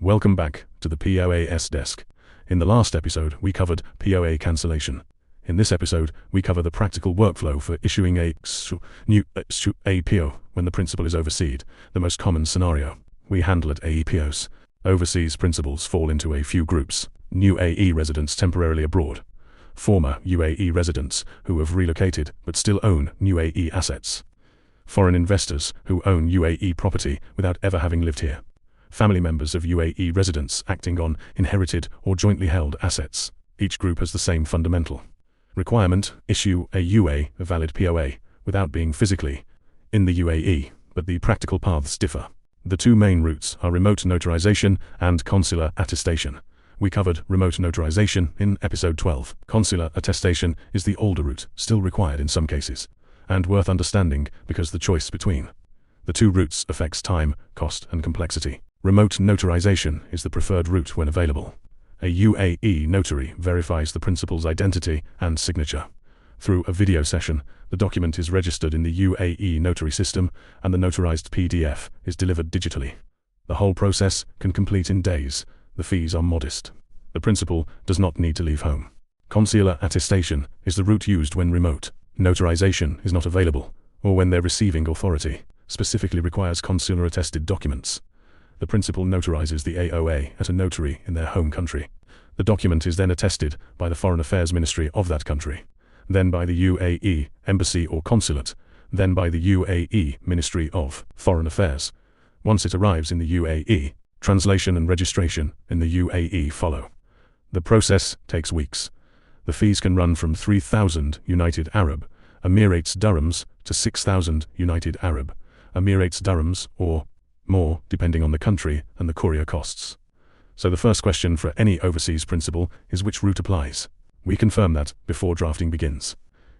Welcome back to the POAS Desk. In the last episode, we covered POA cancellation. In this episode, we cover the practical workflow for issuing a new PO when the principal is overseas, the most common scenario. We handle at POAS. Overseas principals fall into a few groups: new AE residents temporarily abroad, former UAE residents who have relocated but still own new AE assets, foreign investors who own UAE property without ever having lived here, family members of UAE residents acting on inherited or jointly held assets. Each group has the same fundamental requirement: issue a valid POA, without being physically in the UAE, but the practical paths differ. The two main routes are remote notarization and consular attestation. We covered remote notarization in episode 12. Consular attestation is the older route, still required in some cases, and worth understanding because the choice between the two routes affects time, cost, and complexity. Remote notarization is the preferred route when available. A UAE notary verifies the principal's identity and signature. Through a video session, the document is registered in the UAE notary system and the notarized PDF is delivered digitally. The whole process can complete in days. The fees are modest. The principal does not need to leave home. Consular attestation is the route used when remote notarization is not available, or when their receiving authority specifically requires consular attested documents. The principal notarizes the AOA at a notary in their home country. The document is then attested by the Foreign Affairs Ministry of that country, then by the UAE Embassy or Consulate, then by the UAE Ministry of Foreign Affairs. Once it arrives in the UAE, translation and registration in the UAE follow. The process takes weeks. The fees can run from 3,000 United Arab Emirates dirhams to 6,000 United Arab Emirates dirhams, or more, depending on the country and the courier costs. So the first question for any overseas principal is which route applies. We confirm that before drafting begins.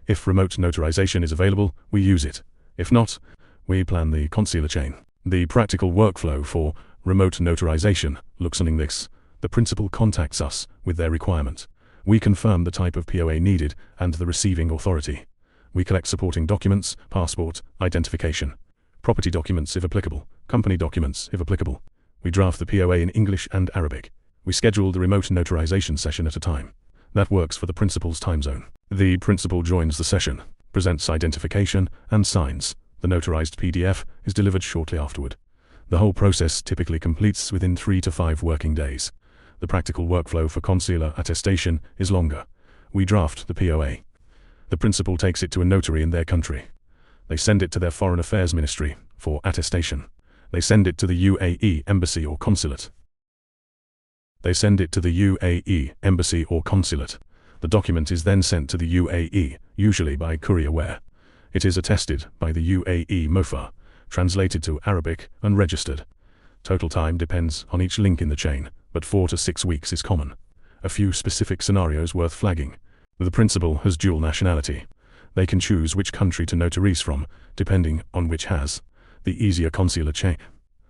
If remote notarization is available, we use it. If not, we plan the consular chain. The practical workflow for remote notarization looks like this. The principal contacts us with their requirement. We confirm the type of POA needed and the receiving authority. We collect supporting documents, passport, identification, property documents if applicable, company documents if applicable. We draft the POA in English and Arabic. We schedule the remote notarization session at a time that works for the principal's time zone. The principal joins the session, presents identification, and signs. The notarized PDF is delivered shortly afterward. The whole process typically completes within 3 to 5 working days. The practical workflow for consular attestation is longer. We draft the POA. The principal takes it to a notary in their country. They send it to their Foreign Affairs Ministry for attestation. They send it to the UAE Embassy or Consulate. The document is then sent to the UAE, usually by courier where it is attested by the UAE MOFA, translated to Arabic and registered. Total time depends on each link in the chain, but 4 to 6 weeks is common. A few specific scenarios worth flagging. The principal has dual nationality. They can choose which country to notarize from, depending on which has the easier consular chain.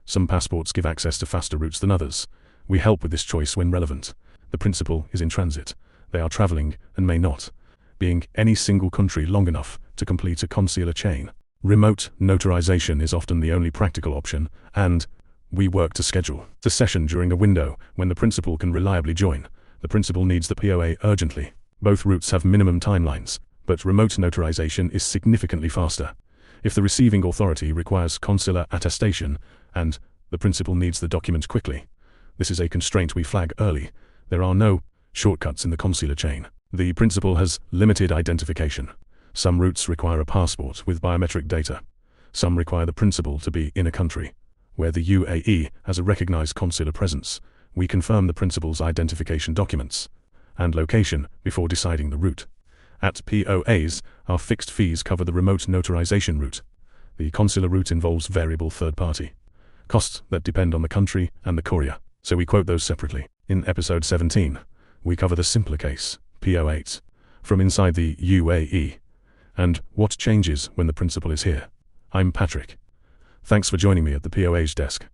Some passports give access to faster routes than others. We help with this choice when relevant. The principal is in transit. They are traveling and may not being any single country long enough to complete a consular chain. Remote notarization is often the only practical option, and we work to schedule the session during a window when the principal can reliably join. The principal needs the POA urgently. Both routes have minimum timelines, but remote notarization is significantly faster. If the receiving authority requires consular attestation and the principal needs the document quickly, this is a constraint we flag early. There are no shortcuts in the consular chain. The principal has limited identification. Some routes require a passport with biometric data. Some require the principal to be in a country where the UAE has a recognized consular presence. We confirm the principal's identification documents and location before deciding the route. At POAs, our fixed fees cover the remote notarization route. The consular route involves variable third-party costs that depend on the country and the courier, so we quote those separately. In episode 17, we cover the simpler case, PO8, from inside the UAE, and what changes when the principal is here. I'm Patrick. Thanks for joining me at the POAS Desk.